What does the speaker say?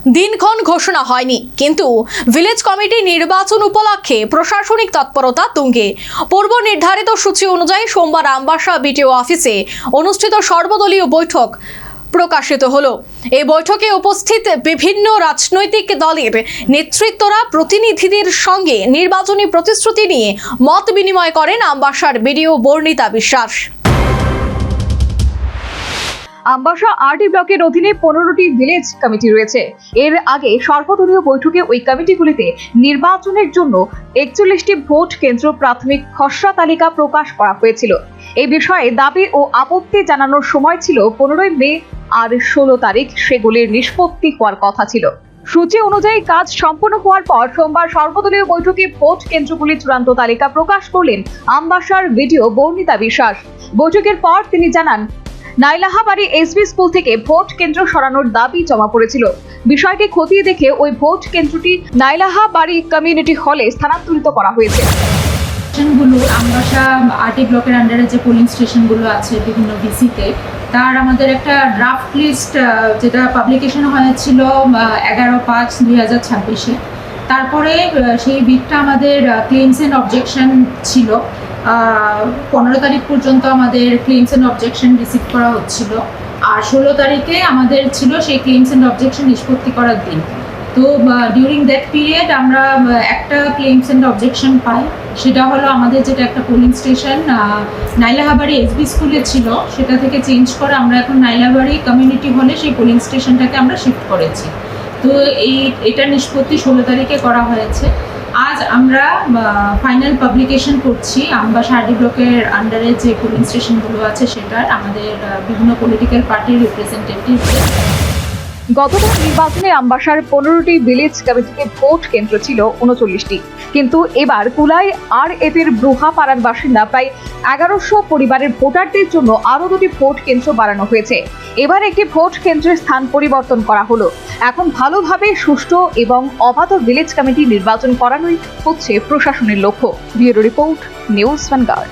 দিনক্ষণ ঘোষণা হয়নি, কিন্তু ভিলেজ কমিটি নির্বাচন উপলক্ষে প্রশাসনিক তৎপরতা তুঙ্গে। পূর্ব নির্ধারিত সূচি অনুযায়ী সোমবার আমবাসা বিটিও অফিসে অনুষ্ঠিত সর্বদলীয় বৈঠক প্রকাশিত হলো। এই বৈঠকে উপস্থিত বিভিন্ন রাজনৈতিক দলের নেতৃত্বরা প্রতিনিধিদের সঙ্গে নির্বাচনী প্রতিশ্রুতি নিয়ে মত বিনিময় করেন আমবাসার বিডিও বর্ণিতা বিশ্বাস। আমবাসা আরডি ব্লকের অধীনে 15টি ভিলেজ কমিটি রয়েছে। এর আগে সর্বদলীয় বৈঠকে ওই কমিটিগুলিতে নির্বাচনের জন্য 41টি ভোট কেন্দ্র প্রাথমিক খসড়া তালিকা প্রকাশ করা হয়েছিল। এই বিষয়ে দাবি ও আপত্তি জানানোর সময় ছিল 15 মে আর 16 তারিখ সেগুলির নিষ্পত্তি হওয়ার কথা ছিল। সূচি অনুযায়ী কাজ সম্পন্ন হওয়ার পর সোমবার সর্বদলীয় বৈঠকে ভোট কেন্দ্রগুলির চূড়ান্ত তালিকা প্রকাশ করলেন আমবাসার বিডিও বর্ণিতা বিশ্বাস। বৈঠকের পর তিনি জানান, নাইলাহাবাড়ি এসবি স্কুল থেকে ভোট কেন্দ্র সরানোর দাবি জমা পড়েছিল। বিষয়টি খতিয়ে দেখে ওই ভোট কেন্দ্রটি নাইলাহাবাড়ি কমিউনিটি হলে স্থানান্তরিত করা হয়েছে। স্টেশনগুলো আমবাসা আরটি ব্লকের আন্ডারে যে পোলিং স্টেশনগুলো আছে বিভিন্ন ভিসিতে, তার আমাদের একটা ড্রাফট লিস্ট যেটা পাবলিকেশন হয়েছিল 11/5/2026-এ। তারপরে সেই বিটটা আমাদের ক্লেমস অ্যান্ড অবজেকশন ছিল। 15 তারিখ পর্যন্ত আমাদের ক্লেমস অ্যান্ড অবজেকশন রিসিভ করা হচ্ছিল, আর 16 তারিখে আমাদের ছিল সেই ক্লেমস অ্যান্ড অবজেকশন নিষ্পত্তি করার দিন। তো ডিউরিং দ্যাট পিরিয়ড আমরা একটা ক্লেমস অ্যান্ড অবজেকশন পাই, সেটা হলো আমাদের যেটা একটা পোলিং স্টেশন নাইলাহাবাড়ি এসবি স্কুলে ছিল, সেটা থেকে চেঞ্জ করে আমরা এখন নাইলাহাবাড়ি কমিউনিটি হলে সেই পোলিং স্টেশনটাকে আমরা শিফট করেছি। তো এটা নিষ্পত্তি 16 তারিখে করা হয়েছে। আজ আমরা ফাইনাল পাবলিকেশন করছি আমবাসা আরডি ব্লকের আন্ডারে যে পোলিং স্টেশনগুলো আছে সেটার আমাদের বিভিন্ন পলিটিক্যাল পার্টির রিপ্রেজেন্টেটিভ। গতকাল নির্বাচনে আমবাসার 15টি ভিলেজ কমিটিতে ভোট কেন্দ্র ছিল 39টি, কিন্তু এবার কুলাই আর এর ব্রুহাপাড়ার বাসিন্দা প্রায় 1100 পরিবারের ভোটারদের জন্য আরো 2টি ভোট কেন্দ্র বাড়ানো হয়েছে। এবার একটি ভোট কেন্দ্রের স্থান পরিবর্তন করা হলো। এখন ভালোভাবে সুষ্ঠু এবং অবাধ ভিলেজ কমিটি নির্বাচন করানোই হচ্ছে প্রশাসনের লক্ষ্য। Bureau report, news vanguard.